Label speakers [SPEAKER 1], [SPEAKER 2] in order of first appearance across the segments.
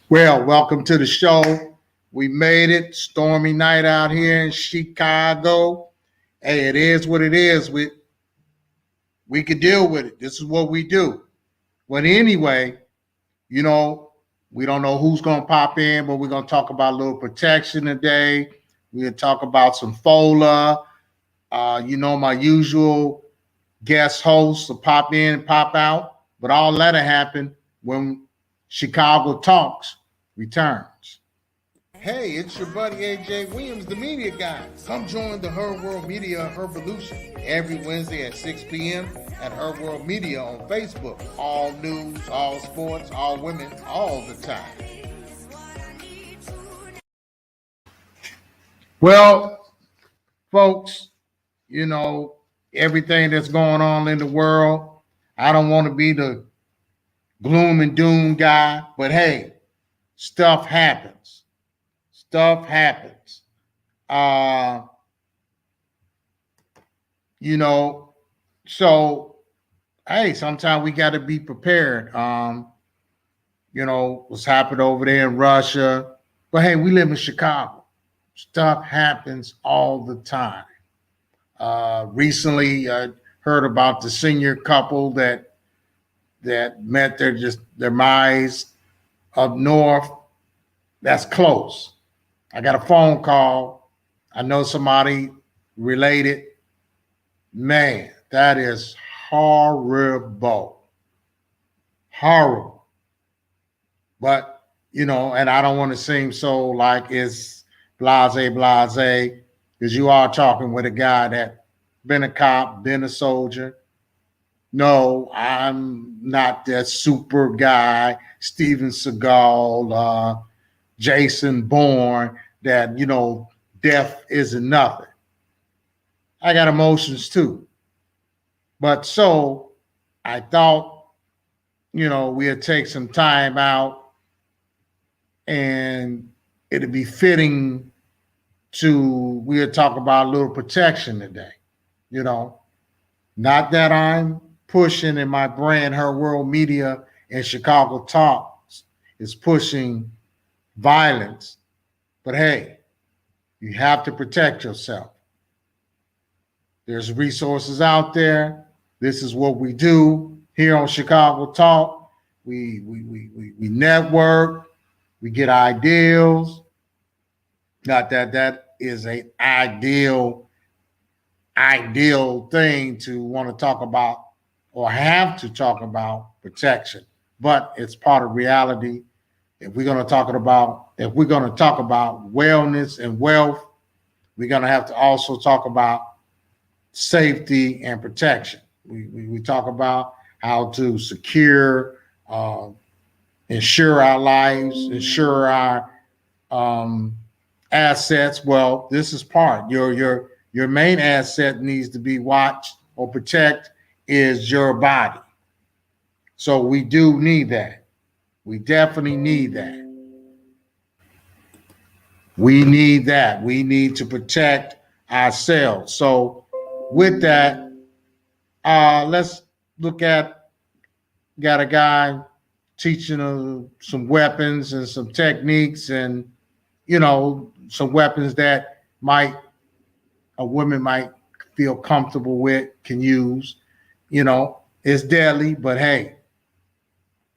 [SPEAKER 1] Well, welcome to the show. We made it. Stormy night out here in Chicago. Hey, it is what it is. We could deal with it. This is what we do. But anyway, you know, we don't know who's gonna pop in, but we're gonna talk about a little protection today. We're gonna talk about some FOLA. My usual guest hosts will pop in and pop out, but all that'll happen when Chicago Talks returns. Hey, it's your buddy AJ Williams, the media guy. Come join the Her World Media Revolution every Wednesday at 6 p.m. at Her World Media on Facebook. All news, all sports, all women, all the time. Well, folks, everything that's going on in the world, I don't want to be the gloom and doom guy, but hey, stuff happens. Stuff happens. So hey, sometimes we got to be prepared. What's happened over there in Russia. But hey, we live in Chicago. Stuff happens all the time. Recently, I heard about the senior couple that met their demise up north. That's close. I got a phone call. I know somebody related. Man, that is horrible. Horrible. But, and I don't want to seem so like it's blase, because you are talking with a guy that been a cop, been a soldier. No, I'm not that super guy, Steven Seagal, Jason Bourne, that, death isn't nothing. I got emotions too. But so I thought, we'd take some time out and it'd be fitting we'll talk about a little protection today. Not that I'm pushing in my brand, Her World Media and SHEcago Talks is pushing violence. But hey, you have to protect yourself. There's resources out there. This is what we do here on SHEcago Talk. We network, we get ideals. Not that is an ideal thing to want to talk about or have to talk about protection, but it's part of reality. If we're going to talk about wellness and wealth, we're going to have to also talk about safety and protection. We talk about how to secure, insure our lives, insure our assets. Well, this is part. Your main asset needs to be watched or protect is your body. So we do need that. We definitely need that. We need that. We need to protect ourselves. So with that, let's look at, got a guy teaching some weapons and some techniques and, some weapons that a woman might feel comfortable with, can use. It's deadly, but hey,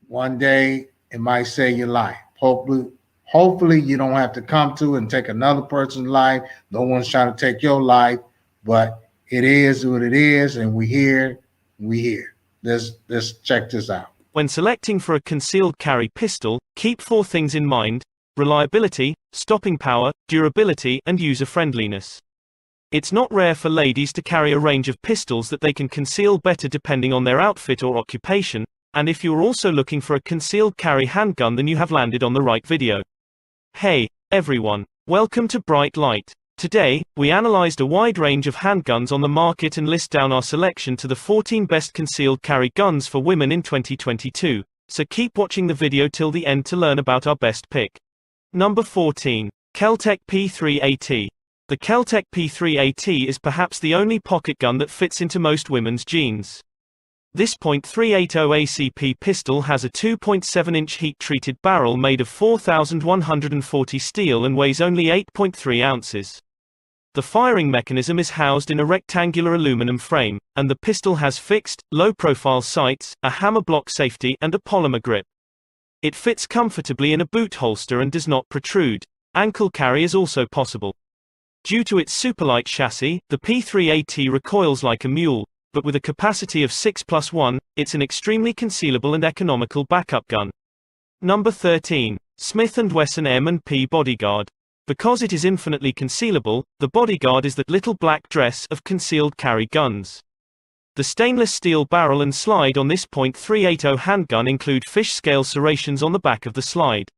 [SPEAKER 1] one day it might save your life. Hopefully you don't have to come to and take another person's life. No one's trying to take your life, but it is what it is, and we here. Let's check this out.
[SPEAKER 2] When selecting for a concealed carry pistol, keep 4 things in mind: reliability, stopping power, durability, and user-friendliness. It's not rare for ladies to carry a range of pistols that they can conceal better depending on their outfit or occupation, and if you're also looking for a concealed carry handgun, then you have landed on the right video. Hey, everyone. Welcome to Bright Light. Today, we analyzed a wide range of handguns on the market and list down our selection to the 14 best concealed carry guns for women in 2022, so keep watching the video till the end to learn about our best pick. Number 14. Kel-Tec P3AT. The Kel-Tec P3AT is perhaps the only pocket gun that fits into most women's jeans. This .380 ACP pistol has a 2.7-inch heat-treated barrel made of 4,140 steel and weighs only 8.3 ounces. The firing mechanism is housed in a rectangular aluminum frame, and the pistol has fixed, low-profile sights, a hammer block safety, and a polymer grip. It fits comfortably in a boot holster and does not protrude. Ankle carry is also possible. Due to its superlight chassis, the P3AT recoils like a mule, but with a capacity of 6+1, it's an extremely concealable and economical backup gun. Number 13. Smith & Wesson M&P Bodyguard. Because it is infinitely concealable, the Bodyguard is the little black dress of concealed carry guns. The stainless steel barrel and slide on this .380 handgun include fish scale serrations on the back of the slide.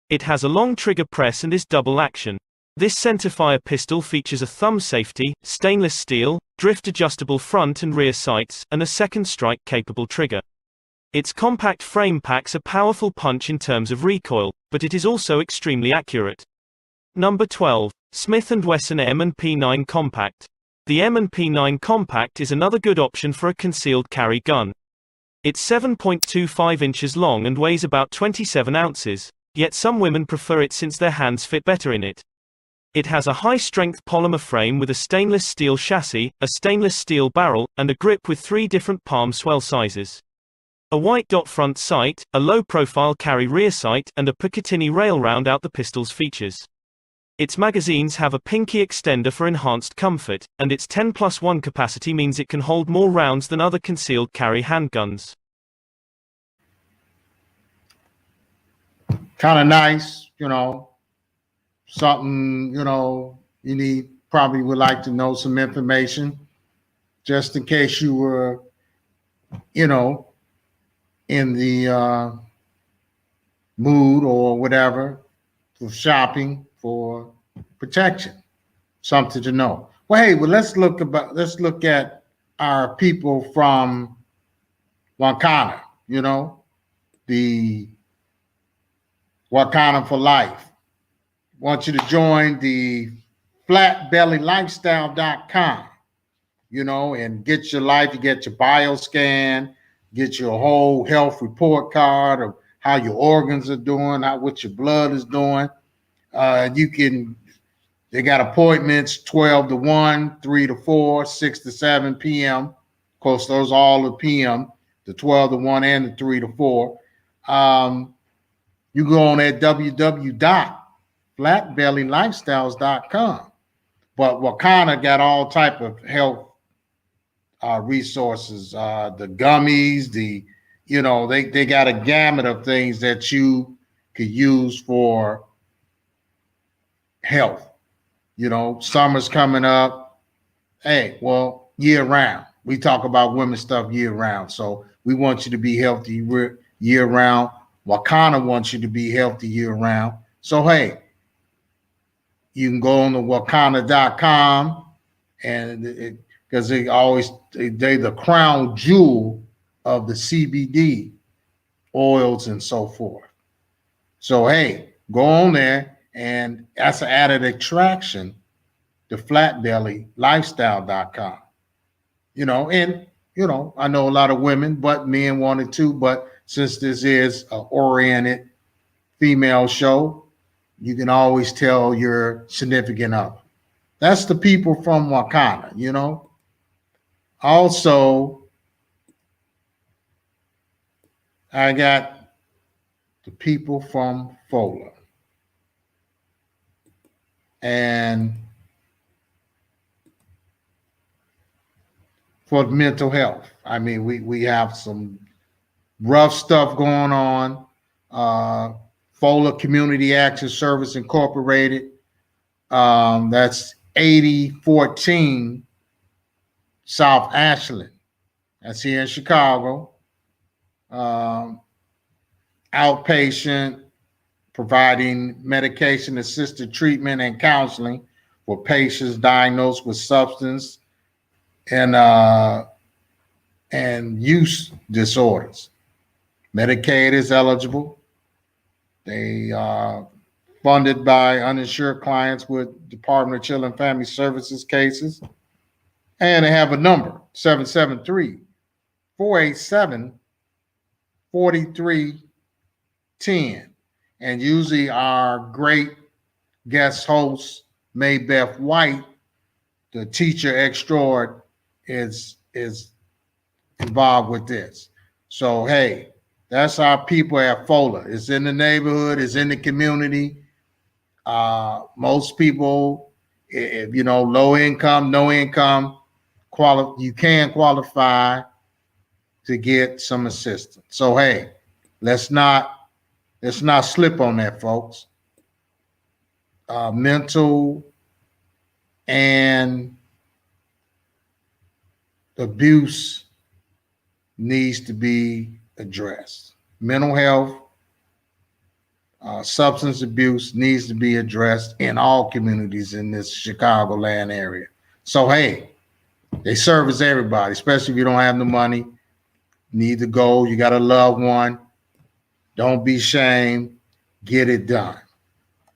[SPEAKER 2] It has a long trigger press and is double action. This centerfire pistol features a thumb safety, stainless steel, drift-adjustable front and rear sights, and a second strike-capable trigger. Its compact frame packs a powerful punch in terms of recoil, but it is also extremely accurate. Number 12. Smith & Wesson M&P 9 Compact. The M&P 9 Compact is another good option for a concealed carry gun. It's 7.25 inches long and weighs about 27 ounces, yet some women prefer it since their hands fit better in it. It has a high-strength polymer frame with a stainless steel chassis, a stainless steel barrel, and a grip with 3 different palm swell sizes. A white dot front sight, a low-profile carry rear sight, and a Picatinny rail round out the pistol's features. Its magazines have a pinky extender for enhanced comfort, and its 10+1 capacity means it can hold more rounds than other concealed carry handguns.
[SPEAKER 1] Kind of nice, something, you probably would like to know some information just in case you were, in the mood or whatever for shopping for protection. Something to know. Well, hey, let's look at our people from Wakanda, the Wakanda for Life. Want you to join the flatbellylifestyle.com, and get your life. You get your bioscan, get your whole health report card of how your organs are doing, what your blood is doing. They got appointments 12 to 1, 3 to 4, 6 to 7 p.m. Of course, those are all the p.m., the 12 to 1 and the 3 to 4. You go on at www.flatbellylifestyles.com. But Wakanda got all type of health resources, the gummies, they got a gamut of things that you could use for health. Summer's coming up. Hey, well, year round. We talk about women's stuff year round. So we want you to be healthy year round. Wakanda wants you to be healthy year round. So, hey, you can go on to wakanda.com and because they're the crown jewel of the CBD oils and so forth. So, hey, go on there, and that's an added attraction to flatbellylifestyle.com. I know a lot of women, but men wanted to, but since this is an oriented female show, you can always tell your significant other. That's the people from Wakanda, Also, I got the people from FOLA. And for mental health, we have some rough stuff going on. FOLA Community Action Service Incorporated. That's 8014 South Ashland. That's here in Chicago. Outpatient, providing medication-assisted treatment and counseling for patients diagnosed with substance and use disorders. Medicaid is eligible. They are funded by uninsured clients with Department of Children and Family Services cases. And they have a number, 487-4310. And usually our great guest host, Maybeth White, the teacher extraordinaire, is involved with this. So, hey, that's our people at FOLA. It's in the neighborhood, it's in the community. Most people, if you know, low income, no income, you can qualify to get some assistance. So, hey, let's not slip on that, folks. Mental and abuse needs to be addressed. Mental health, substance abuse needs to be addressed in all communities in this Chicagoland area. So, hey, they service everybody, especially if you don't have the money, need to go, you got a loved one, don't be ashamed, get it done.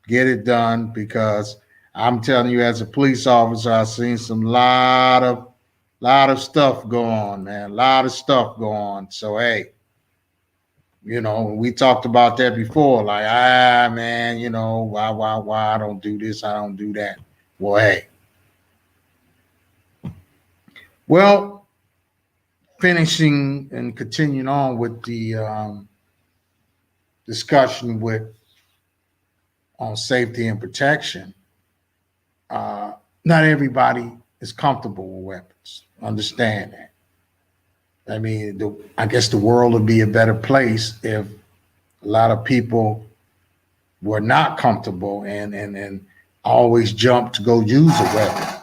[SPEAKER 1] Get it done, because I'm telling you, as a police officer, I've seen some lot of stuff go on, man. A lot of stuff go on. So, hey, you know, we talked about that before. Like, man, you know, why I don't do this, I don't do that. Well, hey. Well, finishing and continuing on with the discussion on safety and protection. Not everybody is comfortable with weapons. Understand that. I mean, I guess the world would be a better place if a lot of people were not comfortable and always jump to go use a weapon.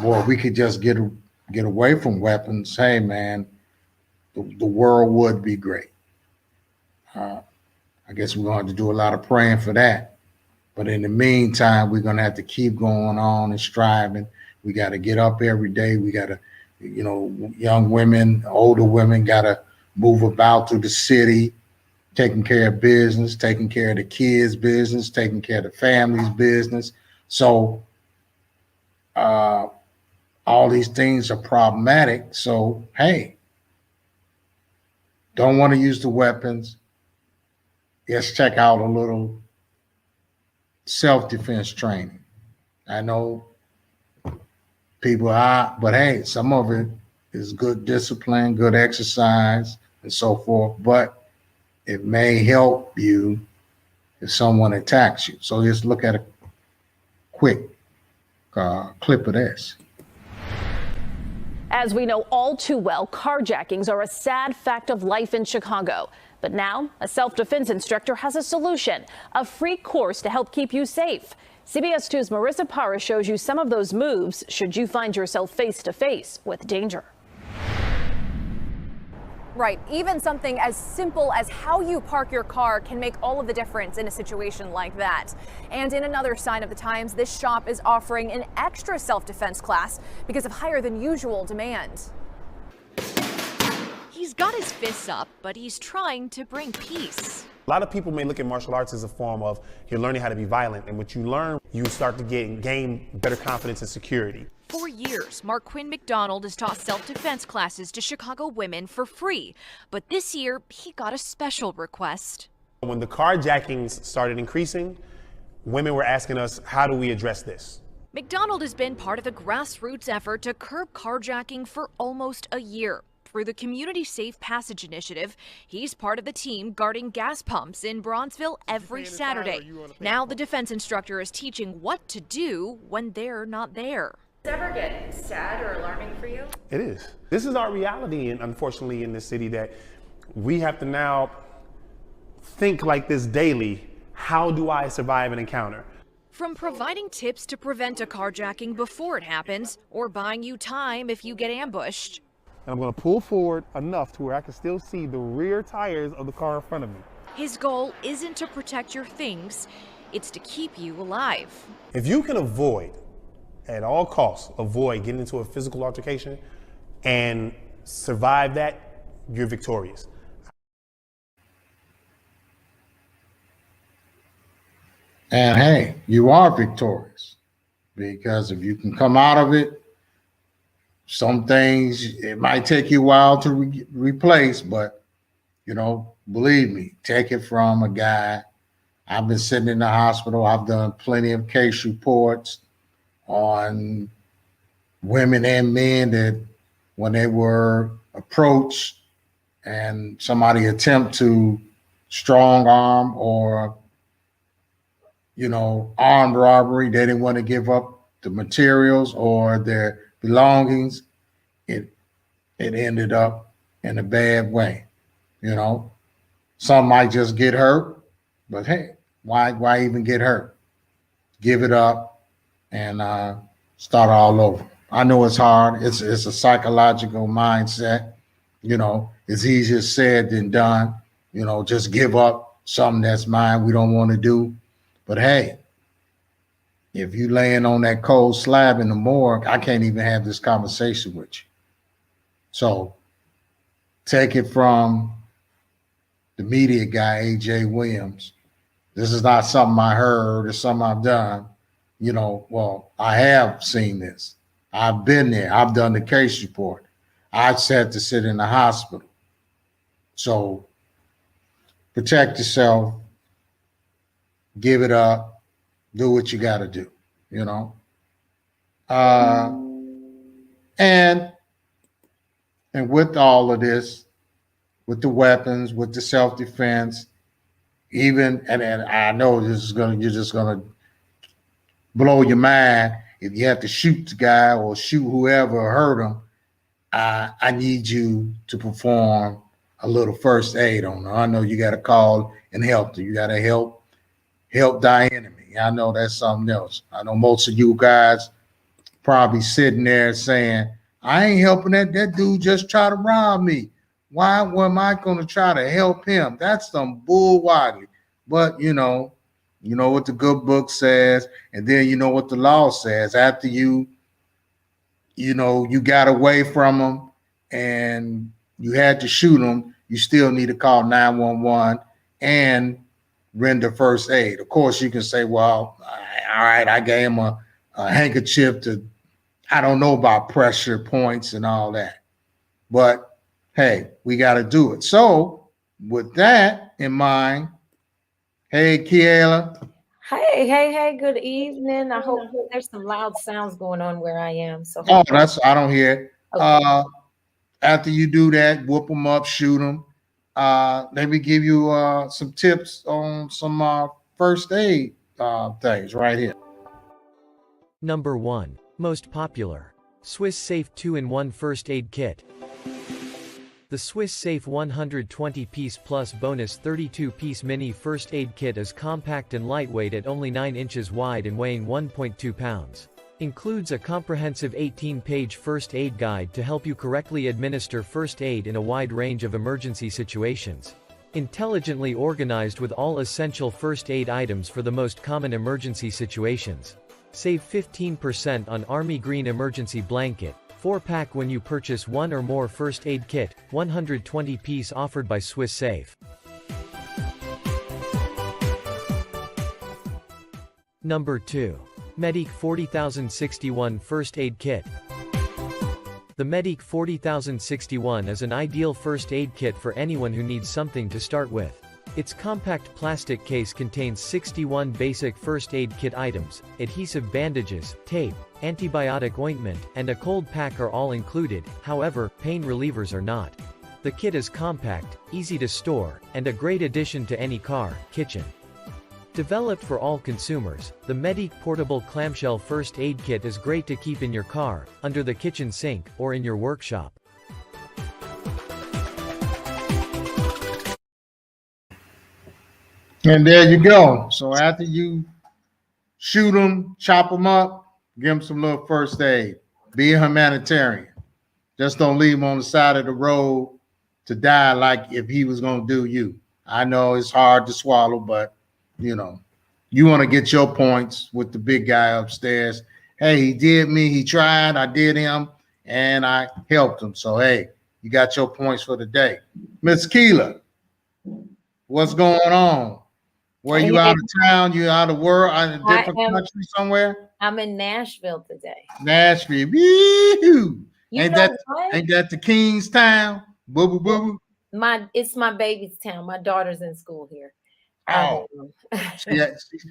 [SPEAKER 1] Boy, if we could just get away from weapons, hey, man, the world would be great. I guess we're going to have to do a lot of praying for that. But in the meantime, we're going to have to keep going on and striving. We got to get up every day. We got to, you know, young women, older women got to move about through the city, taking care of business, taking care of the kids' business, taking care of the family's business. So all these things are problematic. So, hey, don't want to use the weapons. Let's check out a little self-defense training. I know people but hey, some of it is good discipline, good exercise, and so forth, but it may help you if someone attacks you. So just look at a quick clip of this.
[SPEAKER 3] As we know all too well, carjackings are a sad fact of life in Chicago. But now, a self-defense instructor has a solution, a free course to help keep you safe. CBS 2's Marissa Parra shows you some of those moves should you find yourself face-to-face with danger.
[SPEAKER 4] Right. Even something as simple as how you park your car can make all of the difference in a situation like that. And in another sign of the times, this shop is offering an extra self-defense class because of higher than usual demand.
[SPEAKER 5] He's got his fists up, but he's trying to bring peace.
[SPEAKER 6] A lot of people may look at martial arts as a form of you're learning how to be violent, and what you learn, you start to gain better confidence and security.
[SPEAKER 5] For years, Marquin McDonald has taught self-defense classes to Chicago women for free, but this year he got a special request.
[SPEAKER 6] When the carjackings started increasing, women were asking us, how do we address this?
[SPEAKER 5] McDonald has been part of the grassroots effort to curb carjacking for almost a year. Through the Community Safe Passage Initiative, he's part of the team guarding gas pumps in Bronzeville every Saturday. Now the defense instructor is teaching what to do when they're not there.
[SPEAKER 4] Does it ever get sad or alarming for you?
[SPEAKER 6] It is. This is our reality, and unfortunately in this city, that we have to now think like this daily. How do I survive an encounter?
[SPEAKER 5] From providing tips to prevent a carjacking before it happens, or buying you time if you get ambushed.
[SPEAKER 6] And I'm going to pull forward enough to where I can still see the rear tires of the car in front of me.
[SPEAKER 5] His goal isn't to protect your things, it's to keep you alive.
[SPEAKER 6] If you can avoid, at all costs, avoid getting into a physical altercation and survive that, you're victorious.
[SPEAKER 1] And hey, you are victorious, because if you can come out of it some things it might take you a while to replace, but believe me, take it from a guy. I've been sitting in the hospital. I've done plenty of case reports on women and men that when they were approached and somebody attempt to strong arm or armed robbery, they didn't want to give up the materials or their belongings. It ended up in a bad way. Some might just get hurt, but hey, why even get hurt? Give it up and start all over. I know it's hard. It's a psychological mindset. It's easier said than done. Just give up something that's mine we don't want to do. But hey, if you laying on that cold slab in the morgue, I can't even have this conversation with you. So take it from the media guy, A.J. Williams. This is not something I heard. It's something I've done. Well, I have seen this. I've been there. I've done the case report. I've had to sit in the hospital. So protect yourself. Give it up. Do what you got to do, And with all of this, with the weapons, with the self-defense, even, and I know you're just gonna blow your mind if you have to shoot the guy or shoot whoever or hurt him. I need you to perform a little first aid on her. I know you got to call and help her. You got to help thy enemy. I know that's something else. I know most of you guys probably sitting there saying, I ain't helping that dude just try to rob me. Why am I going to try to help him? That's some bull wadley. But you know what the good book says, and then you know what the law says. After you got away from him and you had to shoot him, you still need to call 911 and render first aid. Of course, you can say, well, all right, I gave him a handkerchief to, I don't know about pressure points and all that. But hey, we got to do it. So with that in mind, hey, Kiela.
[SPEAKER 7] Hey, good evening. I hope there's some loud sounds going on where I am. So
[SPEAKER 1] I don't hear it.
[SPEAKER 7] Okay.
[SPEAKER 1] After you do that, whoop them up, shoot them. Let me give you some tips on some first aid things right here.
[SPEAKER 8] Number 1. Most popular. Swiss Safe 2-in-1 First Aid Kit. The Swiss Safe 120-piece plus bonus 32-piece mini first aid kit is compact and lightweight at only 9 inches wide and weighing 1.2 pounds. Includes a comprehensive 18-page first aid guide to help you correctly administer first aid in a wide range of emergency situations. Intelligently organized with all essential first aid items for the most common emergency situations. Save 15% on Army Green Emergency Blanket, 4-pack when you purchase one or more first aid kit, 120-piece offered by Swiss Safe. Number 2. Medic 40061 First Aid Kit. The Medic 40061 is an ideal first aid kit for anyone who needs something to start with. Its compact plastic case contains 61 basic first aid kit items. Adhesive bandages, tape, antibiotic ointment, and a cold pack are all included, however, pain relievers are not. The kit is compact, easy to store, and a great addition to any car, kitchen. Developed for all consumers, the Medic Portable Clamshell First Aid Kit is great to keep in your car, under the kitchen sink, or in your workshop.
[SPEAKER 1] And there you go. So after you shoot them, chop them up, give them some little first aid. Be a humanitarian. Just don't leave them on the side of the road to die like if he was going to do you. I know it's hard to swallow, but you want to get your points with the big guy upstairs. Hey, he did me. He tried. I did him, and I helped him. So, hey, you got your points for the day. Miss Kiela, what's going on? Were you out of town? You out of work? In a different country somewhere?
[SPEAKER 7] I'm in Nashville today.
[SPEAKER 1] Nashville. Woo-hoo.
[SPEAKER 7] You
[SPEAKER 1] Ain't
[SPEAKER 7] know
[SPEAKER 1] that
[SPEAKER 7] what?
[SPEAKER 1] ain't that the King's town? Boo boo boo.
[SPEAKER 7] It's my baby's town. My daughter's in school here.
[SPEAKER 1] Oh,
[SPEAKER 7] I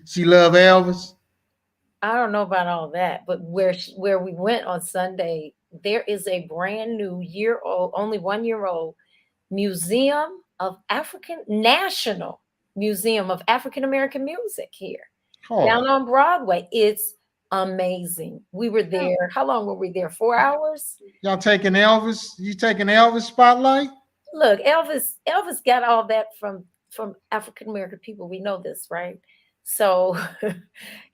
[SPEAKER 1] she love Elvis.
[SPEAKER 7] don't know about all that, but where we went on Sunday, there is a brand new only 1 year old National Museum of African American Music here down
[SPEAKER 1] Oh,
[SPEAKER 7] on Broadway. It's amazing. We were there. How long were we there? 4 hours?
[SPEAKER 1] y'all taking Elvis? You taking Elvis spotlight?
[SPEAKER 7] Look, Elvis got all that from African American people. We know this, right? So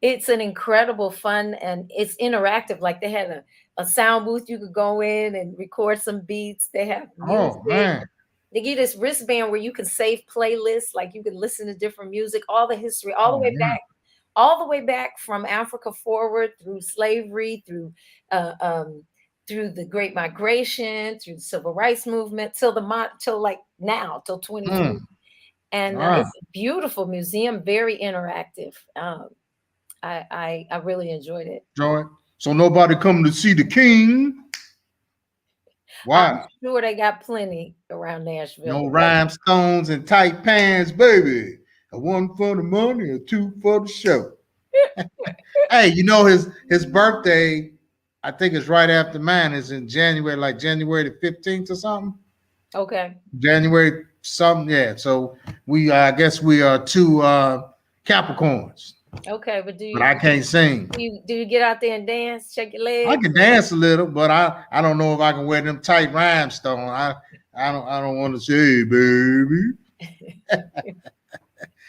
[SPEAKER 7] it's an incredible fun, and it's interactive. Like they had a sound booth you could go in and record some beats. They have music.
[SPEAKER 1] Oh man.
[SPEAKER 7] They give you this wristband where you can save playlists, like you can listen to different music, all the history, all the
[SPEAKER 1] Oh
[SPEAKER 7] way
[SPEAKER 1] man.
[SPEAKER 7] back, all the way back from Africa forward through slavery, uh, um, through the Great Migration, through the Civil Rights Movement, till like now, till 2020. And
[SPEAKER 1] All right.
[SPEAKER 7] it's a beautiful museum, very interactive. I really enjoyed it.
[SPEAKER 1] Joy. So nobody coming to see the King.
[SPEAKER 7] I'm
[SPEAKER 1] Why?
[SPEAKER 7] sure they got plenty around Nashville.
[SPEAKER 1] No rhinestones and tight pants, baby. A one for the money, a two for the show. Hey, you know his birthday, I think it's right after mine, is in January, like January the 15th or something.
[SPEAKER 7] Okay.
[SPEAKER 1] January something, yeah. So I guess we are two Capricorns.
[SPEAKER 7] Okay, but
[SPEAKER 1] I can't sing.
[SPEAKER 7] Do you get out there and dance, shake your legs?
[SPEAKER 1] I can dance a little, but I don't know if I can wear them tight rhinestones. I don't want to say, baby.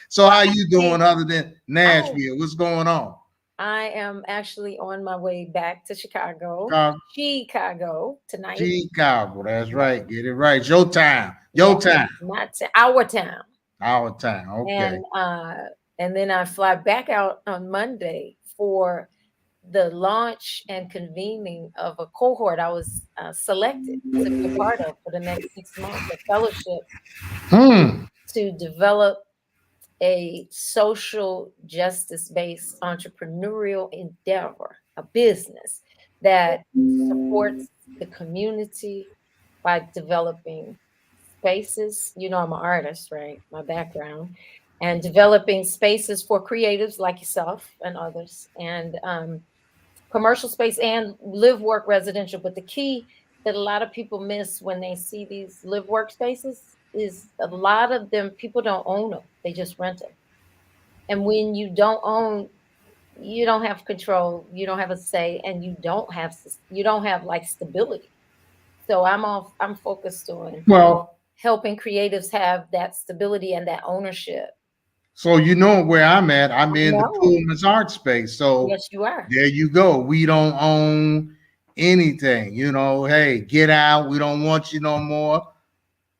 [SPEAKER 1] So how you doing other than Nashville? What's going on?
[SPEAKER 7] I am actually on my way back to Chicago. SHEcago tonight.
[SPEAKER 1] SHEcago, that's right. Get it right. It's your time. Your time.
[SPEAKER 7] Not our time.
[SPEAKER 1] Our time. Okay.
[SPEAKER 7] And then I fly back out on Monday for the launch and convening of a cohort I was selected to be a part of for the next 6 months, a fellowship to develop a social justice-based entrepreneurial endeavor, a business that supports the community by developing spaces. You know, I'm an artist, right? My background. And developing spaces for creatives like yourself and others, and commercial space and live work residential. But the key that a lot of people miss when they see these live work spaces is a lot of them, people don't own them. They just rent them. And when you don't own, you don't have control, you don't have a say, and you don't have like stability. So I'm focused on helping creatives have that stability and that ownership.
[SPEAKER 1] So you know where I'm at. I'm in the Pullman's art space. So
[SPEAKER 7] yes, you are.
[SPEAKER 1] There you go. We don't own anything. You know, hey, get out. We don't want you no more.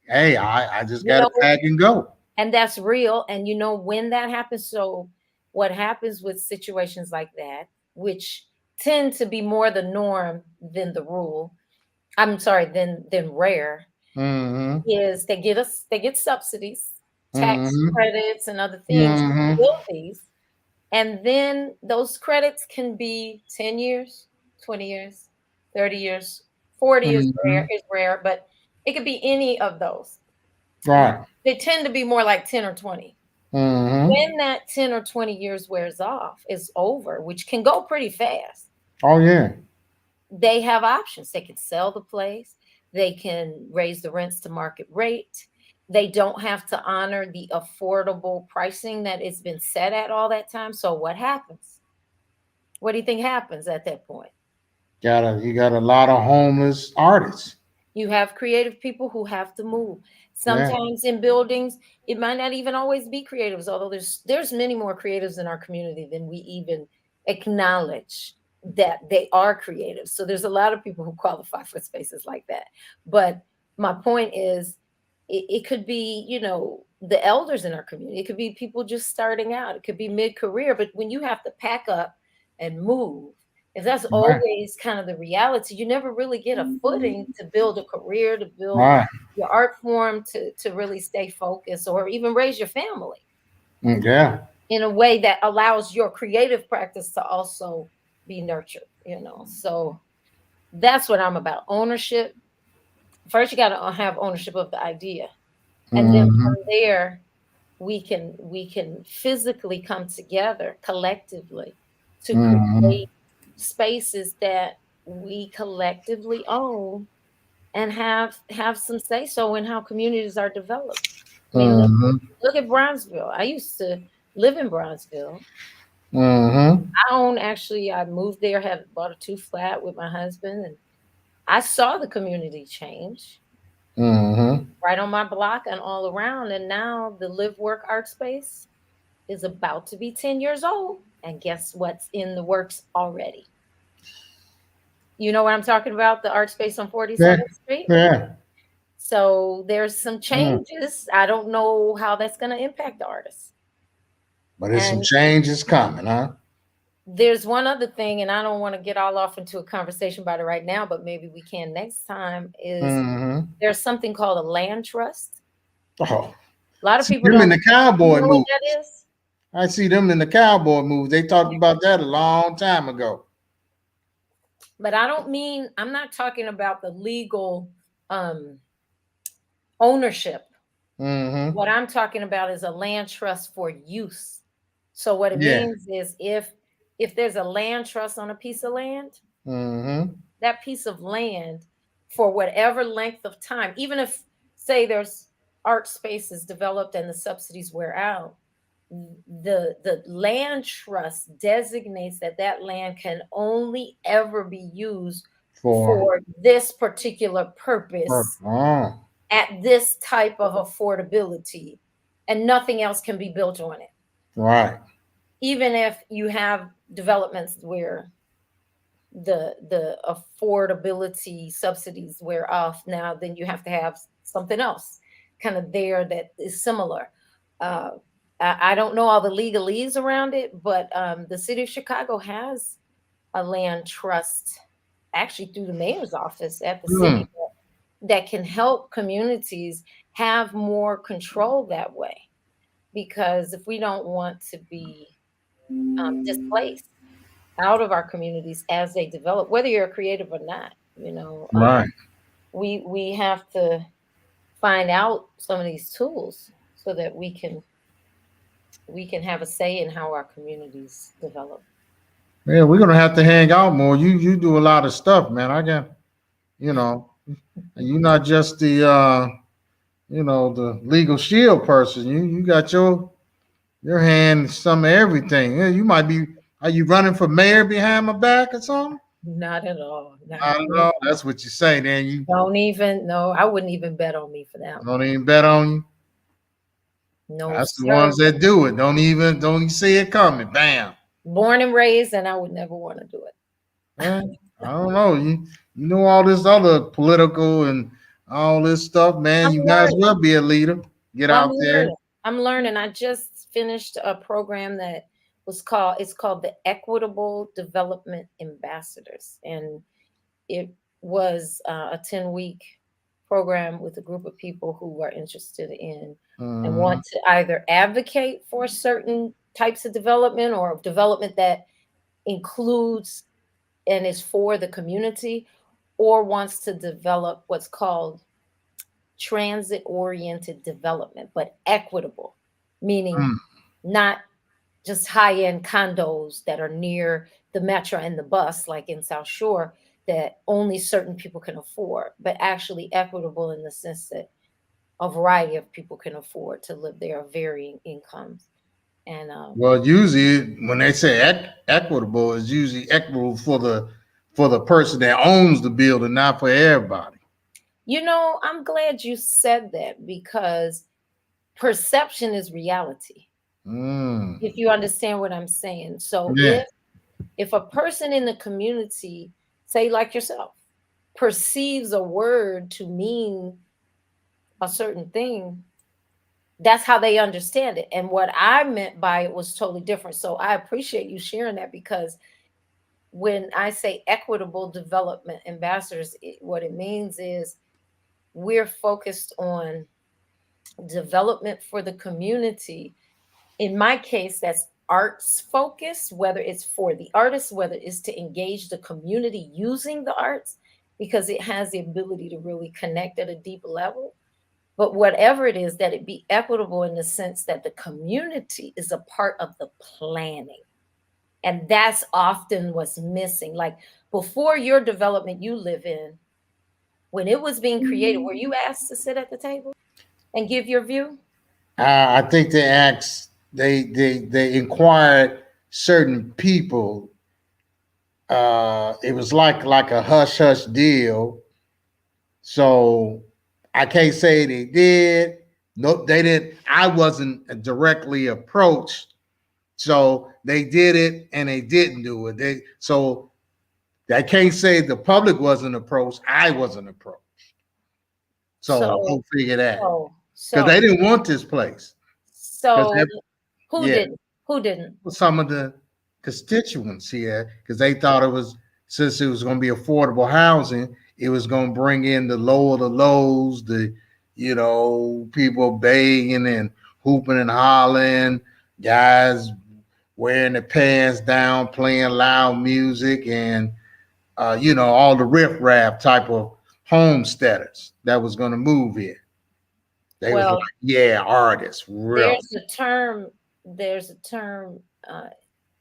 [SPEAKER 1] Hey, I just got to pack and go.
[SPEAKER 7] And that's real. And you know when that happens. So what happens with situations like that, which tend to be more the norm than the rule, I'm sorry, than rare, is they get subsidies, tax credits and other things to build these. And then those credits can be 10 years, 20 years, 30 years, 40 is rare, but it could be any of those.
[SPEAKER 1] Right.
[SPEAKER 7] They tend to be more like 10 or 20. When that 10 or 20 years wears off, is over, which can go pretty fast.
[SPEAKER 1] Oh, yeah.
[SPEAKER 7] They have options. They can sell the place. They can raise the rents to market rate. They don't have to honor the affordable pricing that it's been set at all that time. So what happens? What do you think happens at that point?
[SPEAKER 1] You got a lot of homeless artists.
[SPEAKER 7] You have creative people who have to move. Sometimes in buildings, it might not even always be creatives, although there's many more creatives in our community than we even acknowledge that they are creative. So there's a lot of people who qualify for spaces like that. But my point is, it could be, you know, the elders in our community. It could be people just starting out. It could be mid-career. But when you have to pack up and move, if that's always kind of the reality, you never really get a footing to build a career, to build your art form, to really stay focused or even raise your family.
[SPEAKER 1] Yeah.
[SPEAKER 7] In a way that allows your creative practice to also be nurtured, you know. So That's what I'm about. Ownership. First, you got to have ownership of the idea, and then
[SPEAKER 1] Mm-hmm.
[SPEAKER 7] from there, we can physically come together collectively to
[SPEAKER 1] Mm-hmm.
[SPEAKER 7] create spaces that we collectively own and have some say so in how communities are developed. I mean,
[SPEAKER 1] Mm-hmm.
[SPEAKER 7] look at Bronzeville. I used to live in Bronzeville.
[SPEAKER 1] Mm-hmm.
[SPEAKER 7] I moved there, had bought a two flat with my husband, and I saw the community change
[SPEAKER 1] Mm-hmm.
[SPEAKER 7] right on my block and all around. And now the Live Work Art Space is about to be 10 years old. And guess what's in the works already? You know what I'm talking about? The art space on
[SPEAKER 1] Yeah.
[SPEAKER 7] 47th Street.
[SPEAKER 1] Yeah.
[SPEAKER 7] So there's some
[SPEAKER 1] Mm.
[SPEAKER 7] changes. I don't know how that's going to impact the artists.
[SPEAKER 1] But there's some
[SPEAKER 7] And
[SPEAKER 1] changes coming, huh?
[SPEAKER 7] there's one other thing, and I don't want to get all off into a conversation about it right now, but maybe we can next time, is
[SPEAKER 1] Mm-hmm.
[SPEAKER 7] there's something called a land trust.
[SPEAKER 1] Oh,
[SPEAKER 7] A lot of
[SPEAKER 1] see
[SPEAKER 7] people
[SPEAKER 1] them in
[SPEAKER 7] don't
[SPEAKER 1] the cowboy
[SPEAKER 7] know what
[SPEAKER 1] movie.
[SPEAKER 7] that is.
[SPEAKER 1] I see them in the cowboy movie. They talked about that a long time ago.
[SPEAKER 7] But I'm not talking about the legal ownership.
[SPEAKER 1] Mm-hmm.
[SPEAKER 7] What I'm talking about is a land trust for use. So what it
[SPEAKER 1] Yeah.
[SPEAKER 7] means is if there's a land trust on a piece of land,
[SPEAKER 1] Mm-hmm.
[SPEAKER 7] that piece of land for whatever length of time, even if say there's art spaces developed and the subsidies wear out, the land trust designates that land can only ever be used
[SPEAKER 1] For
[SPEAKER 7] for this particular purpose
[SPEAKER 1] oh,
[SPEAKER 7] at this type of affordability, and nothing else can be built on it.
[SPEAKER 1] right.
[SPEAKER 7] Even if you have developments where the affordability subsidies wear off, now then you have to have something else kind of there that is similar. I don't know all the legalese around it, but the city of Chicago has a land trust actually through the mayor's office at the
[SPEAKER 1] Hmm.
[SPEAKER 7] city that can help communities have more control that way. Because if we don't want to be displaced out of our communities as they develop, whether you're creative or not,
[SPEAKER 1] Right.
[SPEAKER 7] we have to find out some of these tools so that we can have a say in how our communities develop.
[SPEAKER 1] Yeah, we're gonna have to hang out more. You do a lot of stuff, man. I got, you know, you're not just the the legal shield person. You got your hand in some of everything. Yeah, you might be. Are you running for mayor behind my back or something?
[SPEAKER 7] Not at all. Not
[SPEAKER 1] I
[SPEAKER 7] at
[SPEAKER 1] don't
[SPEAKER 7] all.
[SPEAKER 1] know. That's what you say. Then you
[SPEAKER 7] Don't even, no, I wouldn't even bet on me for that one.
[SPEAKER 1] don't even bet on you.
[SPEAKER 7] No,
[SPEAKER 1] That's the
[SPEAKER 7] sir.
[SPEAKER 1] ones that do it. Don't even see it coming. Bam.
[SPEAKER 7] Born and raised, and I would never want to do it.
[SPEAKER 1] I don't know. You know all this other political and all this stuff, man.
[SPEAKER 7] I'm
[SPEAKER 1] You might as
[SPEAKER 7] learning.
[SPEAKER 1] well be a leader. Get
[SPEAKER 7] I'm
[SPEAKER 1] out there.
[SPEAKER 7] learning. I'm learning. I just finished a program that it's called the Equitable Development Ambassadors. And it was a 10-week program with a group of people who are interested in and
[SPEAKER 1] Mhm.
[SPEAKER 7] want to either advocate for certain types of development or development that includes and is for the community, or wants to develop what's called transit oriented development, but equitable, meaning
[SPEAKER 1] Mm.
[SPEAKER 7] not just high end condos that are near the metro and the bus, like in South Shore, that only certain people can afford, but actually equitable in the sense that a variety of people can afford to live there of varying incomes. And
[SPEAKER 1] Well, usually when they say equitable, it's usually equitable for the person that owns the building, not for everybody.
[SPEAKER 7] I'm glad you said that because perception is reality.
[SPEAKER 1] Mm.
[SPEAKER 7] If you understand what I'm saying. So
[SPEAKER 1] Yeah.
[SPEAKER 7] if a person in the community, say like yourself, perceives a word to mean a certain thing, that's how they understand it. And what I meant by it was totally different. So I appreciate you sharing that, because when I say equitable development ambassadors, what it means is we're focused on development for the community. In my case, that's arts focused, whether it's for the artists, whether it's to engage the community using the arts. because it has the ability to really connect at a deep level. But whatever it is, that it be equitable in the sense that the community is a part of the planning. And that's often what's missing. Like before your development you live in, when it was being created, were you asked to sit at the table and give your view?
[SPEAKER 1] I think they asked, they inquired certain people. It was like a hush hush deal. So I can't say they did. No, they didn't. I wasn't directly approached. So they did it and they didn't do it. So I can't say the public wasn't approached. I wasn't approached. So go figure that. Because they didn't want this place.
[SPEAKER 7] So who didn't? Who didn't?
[SPEAKER 1] Some of the constituents here, because they thought it was, since it was going to be affordable housing, it was going to bring in the lower the lows, the, people begging and hooping and hollering, guys wearing their pants down, playing loud music, and all the riffraff type of homesteaders that was going to move here. They was like, yeah, artists. Real.
[SPEAKER 7] There's a term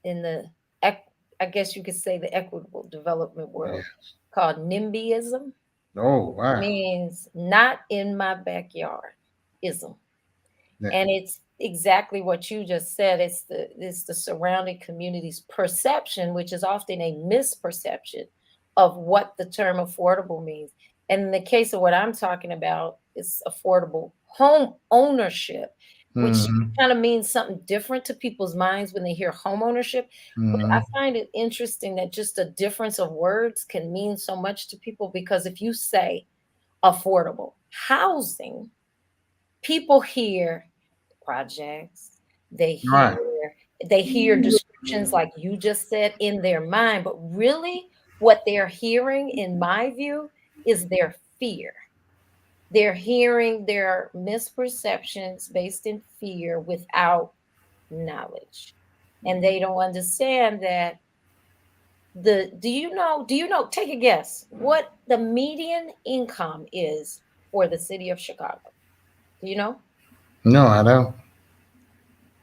[SPEAKER 7] in the, I guess you could say, the equitable development world called NIMBYism.
[SPEAKER 1] Oh, wow.
[SPEAKER 7] Means not in my backyard ism. Yeah. And it's exactly what you just said. It's the surrounding community's perception, which is often a misperception of what the term affordable means. And in the case of what I'm talking about, it's affordable home ownership, which kind of means something different to people's minds when they hear home ownership. But I find it interesting that just a difference of words can mean so much to people, because if you say affordable housing, people hear projects, they hear descriptions like you just said in their mind, but really what they're hearing, in my view, is their fear. They're hearing their misperceptions based in fear without knowledge. And they don't understand that do you know, take a guess what the median income is for the city of Chicago? Do you know?
[SPEAKER 1] No, I don't.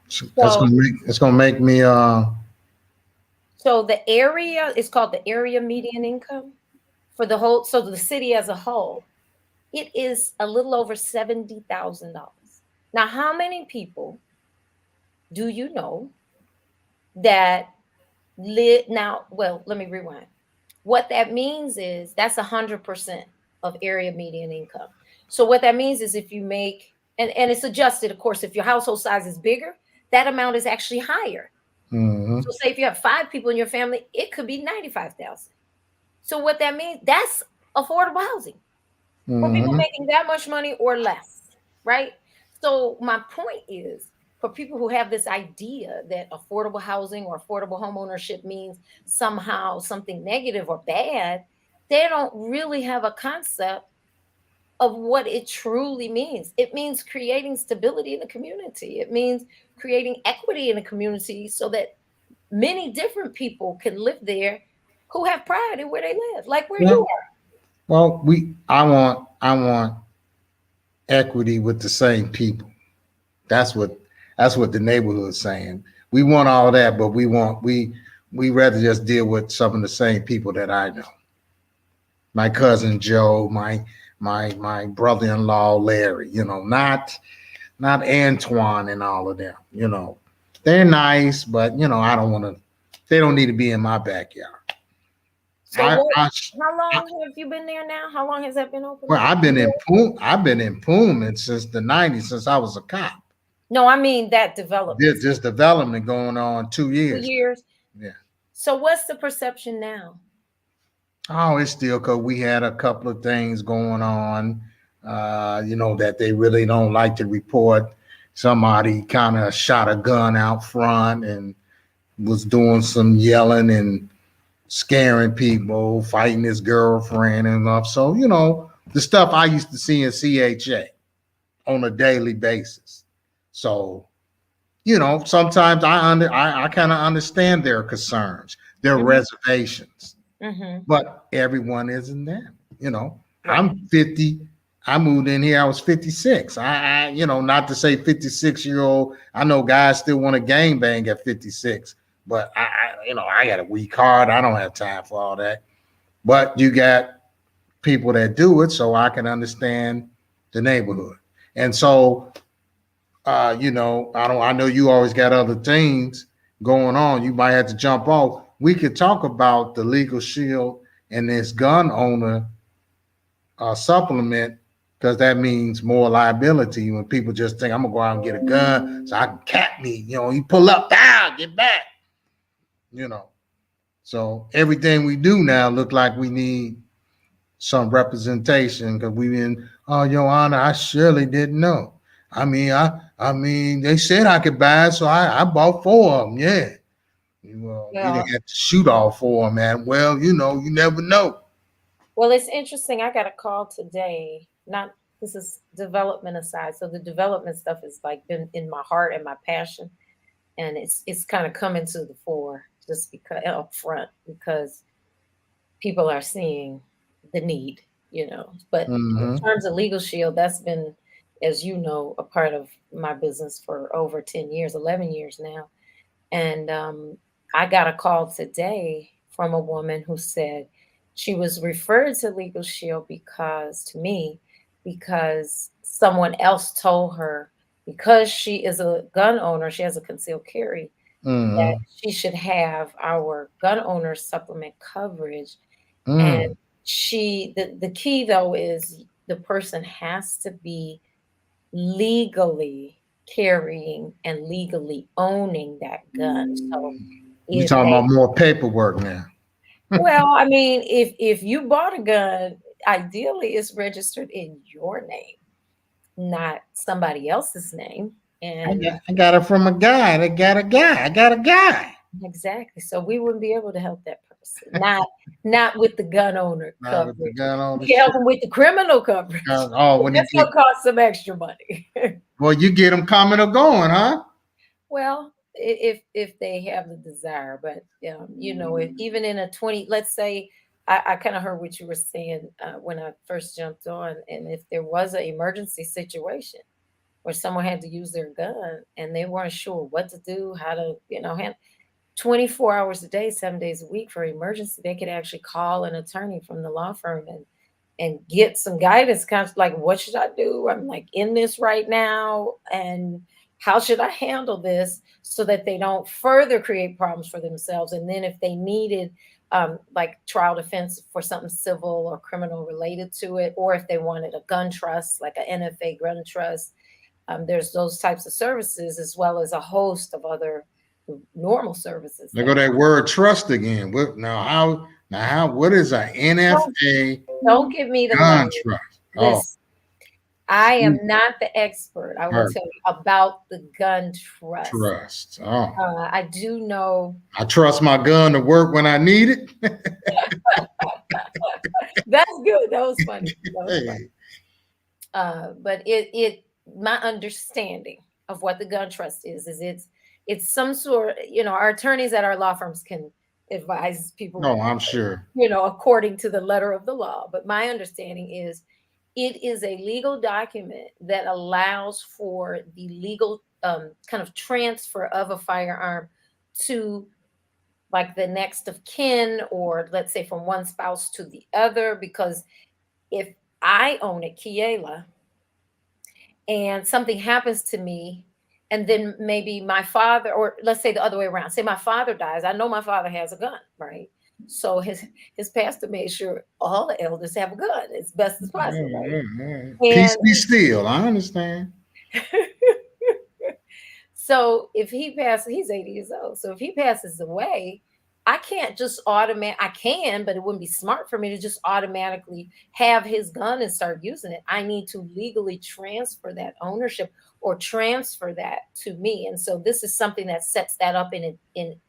[SPEAKER 1] It's gonna make me
[SPEAKER 7] So the area is called the area median income for the whole, so the city as a whole. It is a little over $70,000. Now, how many people do you know that live now? Well, let me rewind. What that means is that's 100% of area median income. So what that means is if you make, and it's adjusted, of course, if your household size is bigger, that amount is actually higher. So say if you have 5 people in your family, it could be 95,000. So what that means, that's affordable housing. For people making that much money or less, right? So my point is, for people who have this idea that affordable housing or affordable home ownership means somehow something negative or bad, they don't really have a concept of what it truly means. It means creating stability in the community. It means creating equity in the community so that many different people can live there who have pride in where they live, like where you are.
[SPEAKER 1] Well, I want equity with the same people. That's what the neighborhood's saying. We want all that, but we rather just deal with some of the same people that I know. My cousin Joe, my brother-in-law Larry, not Antoine and all of them. They're nice, but I don't want to. They don't need to be in my backyard.
[SPEAKER 7] So how long have you been there now? How long has that been open?
[SPEAKER 1] Well, I've been in Pullman since the 90s, since I was a cop.
[SPEAKER 7] No, I mean that development.
[SPEAKER 1] This development going on 2 years.
[SPEAKER 7] 2 years?
[SPEAKER 1] Yeah.
[SPEAKER 7] So what's the perception now?
[SPEAKER 1] Oh, it's still because we had a couple of things going on, that they really don't like to report. Somebody kind of shot a gun out front and was doing some yelling and scaring people, fighting his girlfriend and stuff. So, the stuff I used to see in CHA on a daily basis. So, sometimes I kind of understand their concerns, their reservations, but everyone isn't that. You know, I'm 50. I moved in here. I was 56. I not to say 56-year-old. I know guys still want to gang bang at 56, but I got a weak heart. I don't have time for all that. But you got people that do it, so I can understand the neighborhood. And so, I know you always got other things going on. You might have to jump off. We could talk about the legal shield and this gun owner supplement, because that means more liability when people just think I'm gonna go out and get a gun so I can cap me. You pull up, get back. So everything we do now look like we need some representation, because we've been, oh, Your Honor, I surely didn't know. I mean, they said I could buy it, so I bought 4 of them. Yeah. Well, you didn't have to shoot all 4 of them, man. Well, you never know.
[SPEAKER 7] Well, it's interesting. I got a call today. This is development aside. So the development stuff has like been in my heart and my passion, and it's kind of coming to the fore just because up front, because people are seeing the need, But in terms of Legal Shield, that's been, as you know, a part of my business for over 10 years, 11 years now. And I got a call today from a woman who said she was referred to Legal Shield because someone else told her, because she is a gun owner, she has a concealed carry, that she should have our gun owner supplement coverage. And the key though is the person has to be legally carrying and legally owning that gun. So
[SPEAKER 1] you're talking about more paperwork now.
[SPEAKER 7] Well, I mean, if you bought a gun, ideally it's registered in your name, not somebody else's name. And
[SPEAKER 1] I got it from a guy that got a guy. I got a guy.
[SPEAKER 7] Exactly. So we wouldn't be able to help that person. Not with the gun owner coverage. We can help them with the criminal coverage. That's gonna cost some extra money.
[SPEAKER 1] Well, you get them coming or going, huh?
[SPEAKER 7] Well, if they have the desire, but if even in a 20, let's say, I kind of heard what you were saying when I first jumped on, and if there was an emergency situation where someone had to use their gun and they weren't sure what to do, how to, handle 24 hours a day, 7 days a week for emergency, they could actually call an attorney from the law firm and get some guidance, kind of like, what should I do? I'm like in this right now, and how should I handle this so that they don't further create problems for themselves? And then if they needed like trial defense for something civil or criminal related to it, or if they wanted a gun trust, like an NFA gun trust, there's those types of services, as well as a host of other normal services.
[SPEAKER 1] There go that word trust again. What is a NFA?
[SPEAKER 7] Don't give me the
[SPEAKER 1] gun trust.
[SPEAKER 7] Listen, I am not the expert. I will tell you about the gun trust. I do know. I
[SPEAKER 1] trust my gun to work when I need it.
[SPEAKER 7] That's good. That was funny. But my understanding of what the gun trust is it's some sort, our attorneys at our law firms can advise people.
[SPEAKER 1] No, I'm sure.
[SPEAKER 7] According to the letter of the law. But my understanding is it is a legal document that allows for the legal kind of transfer of a firearm to like the next of kin, or let's say from one spouse to the other. Because if I own it, Kiela, and something happens to me, and then maybe my father, or let's say the other way around, say my father dies. I know my father has a gun, right? So his pastor made sure all the elders have a gun as best as possible. Right?
[SPEAKER 1] Peace be still. I understand.
[SPEAKER 7] So if he passes, he's 80 years old. So if he passes away, I can't just I can, but it wouldn't be smart for me to just automatically have his gun and start using it. I need to legally transfer that ownership or transfer that to me. And so this is something that sets that up in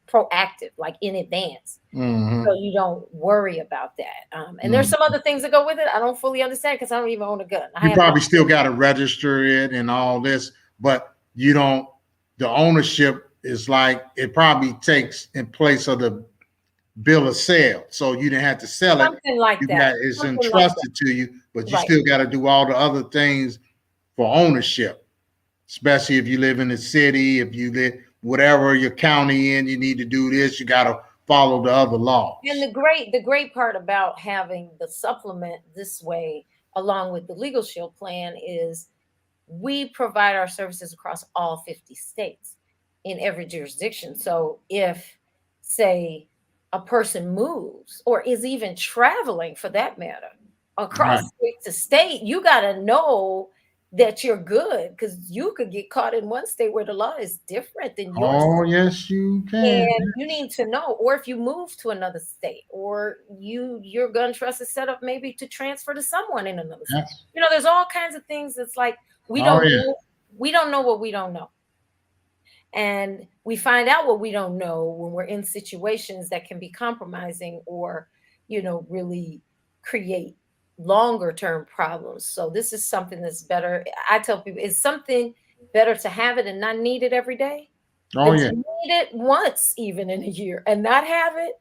[SPEAKER 7] proactive, like in advance. So you don't worry about that. And there's some other things that go with it. I don't fully understand because I don't even own a gun.
[SPEAKER 1] You probably still got to register it and all this, but the ownership is like, it probably takes in place of the bill of sale. So you didn't have to sell it.
[SPEAKER 7] Something like
[SPEAKER 1] You
[SPEAKER 7] that.
[SPEAKER 1] it's
[SPEAKER 7] Something like
[SPEAKER 1] entrusted to you, but you
[SPEAKER 7] Right.
[SPEAKER 1] still got to do all the other things for ownership, especially if you live in the city, if you live whatever your county in, you need to do this, you got to follow the other laws.
[SPEAKER 7] And the great part about having the supplement this way, along with the Legal Shield plan, is we provide our services across all 50 states in every jurisdiction. So if, say, a person moves or is even traveling for that matter across
[SPEAKER 1] Right.
[SPEAKER 7] state to state, you got to know that you're good, because you could get caught in one state where the law is different than yours.
[SPEAKER 1] Oh, yes, you can.
[SPEAKER 7] And you need to know, or if you move to another state, or your gun trust is set up maybe to transfer to someone in another state.
[SPEAKER 1] Yes.
[SPEAKER 7] You know, there's all kinds of things that's like we
[SPEAKER 1] Oh,
[SPEAKER 7] don't
[SPEAKER 1] yeah.
[SPEAKER 7] know, we don't know what we don't know. And we find out what we don't know when we're in situations that can be compromising or, you know, really create longer term problems. So this is something that's better. I tell people it's something better to have it and not need it every day.
[SPEAKER 1] Oh,
[SPEAKER 7] Than
[SPEAKER 1] yeah.
[SPEAKER 7] to need it once even in a year and not have it.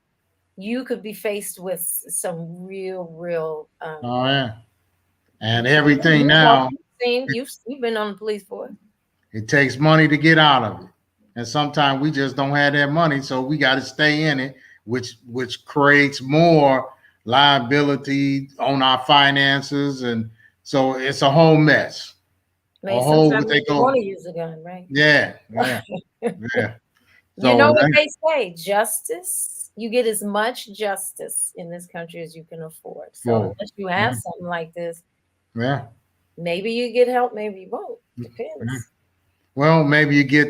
[SPEAKER 7] You could be faced with some real
[SPEAKER 1] Oh, yeah. And everything now,
[SPEAKER 7] you've been on the police force.
[SPEAKER 1] it takes money to get out of it. And sometimes we just don't have that money, so we got to stay in it, which creates more liability on our finances, and so it's a whole mess.
[SPEAKER 7] Sometimes you want to use a gun, right?
[SPEAKER 1] Yeah.
[SPEAKER 7] You know what they say, justice, you get as much justice in this country as you can afford. So unless you have something like this,
[SPEAKER 1] yeah,
[SPEAKER 7] maybe you get help, maybe you won't. Depends.
[SPEAKER 1] Well, maybe you get,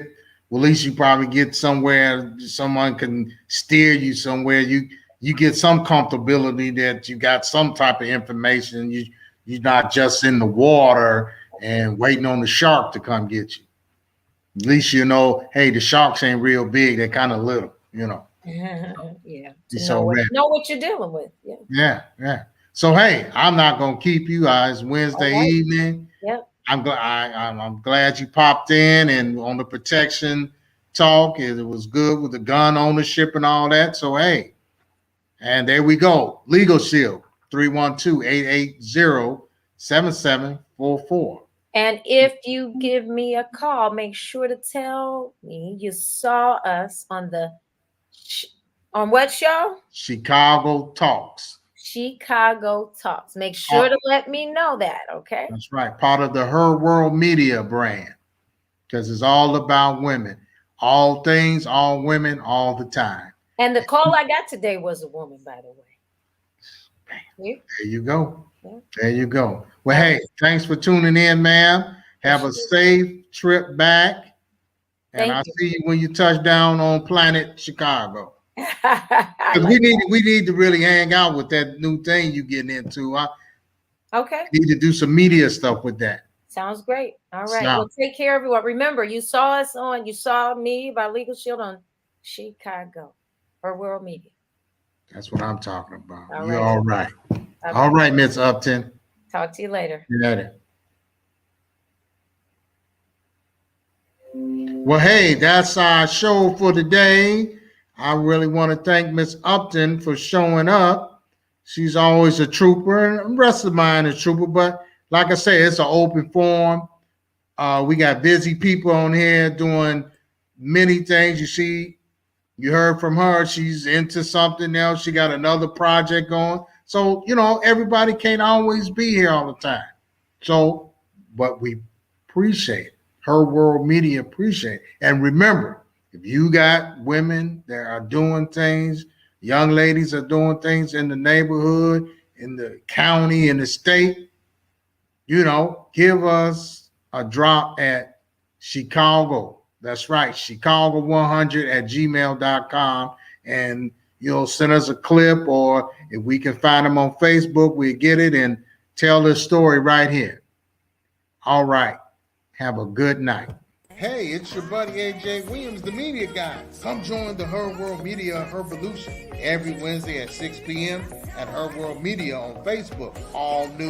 [SPEAKER 1] well, at least you probably get somewhere, someone can steer you somewhere. You get some comfortability that you got some type of information. You're not just in the water and waiting on the shark to come get you. At least you know, hey, the sharks ain't real big. They're kind of little, you know.
[SPEAKER 7] Yeah.
[SPEAKER 1] Know
[SPEAKER 7] what you're dealing with.
[SPEAKER 1] Yeah. So, hey, I'm not going to keep you. It's Wednesday evening.
[SPEAKER 7] Yep.
[SPEAKER 1] I'm glad you popped in and on the protection talk. It was good with the gun ownership and all that. So, hey, and there we go. Legal Shield, 312-880-7744.
[SPEAKER 7] And if you give me a call, make sure to tell me you saw us on on what show?
[SPEAKER 1] SHEcago Talks.
[SPEAKER 7] SHEcago Talks. Make sure to let me know that, okay?
[SPEAKER 1] That's right. Part of the Her World Media brand, because it's all about women. All things, all women, all the time.
[SPEAKER 7] And the call I got today was a woman, by the way.
[SPEAKER 1] There you go. There you go. Well, hey, thanks for tuning in, ma'am. Have a safe trip back. And I'll see you when you touch down on planet Chicago. we need to really hang out with that new thing you getting into.
[SPEAKER 7] Okay.
[SPEAKER 1] Need to do some media stuff with that.
[SPEAKER 7] Sounds great. All right. Well, take care, everyone. Remember, you saw me by Legal Shield on SHEcago, Her World Media.
[SPEAKER 1] That's what I'm talking about.
[SPEAKER 7] All
[SPEAKER 1] You're
[SPEAKER 7] right.
[SPEAKER 1] all right. Okay. All right, Miss Upton.
[SPEAKER 7] Talk to you later.
[SPEAKER 1] Later. Well, hey, that's our show for today. I really want to thank Miss Upton for showing up. She's always a trooper, and the rest of mine is trooper. But like I say, it's an open forum. We got busy people on here doing many things. You heard from her. She's into something else. She got another project going. So, everybody can't always be here all the time. So, but we appreciate it. Her World Media appreciate it. And remember, if you got women that are doing things, young ladies are doing things in the neighborhood, in the county, in the state, give us a drop at SHEcago. That's right, SHEcago100@gmail.com. And you'll send us a clip, or if we can find them on Facebook, we'll get it and tell the story right here. All right. Have a good night. Hey, it's your buddy AJ Williams, the media guy. Come join the Her World Media Hervolution every Wednesday at 6 p.m. at Her World Media on Facebook. All new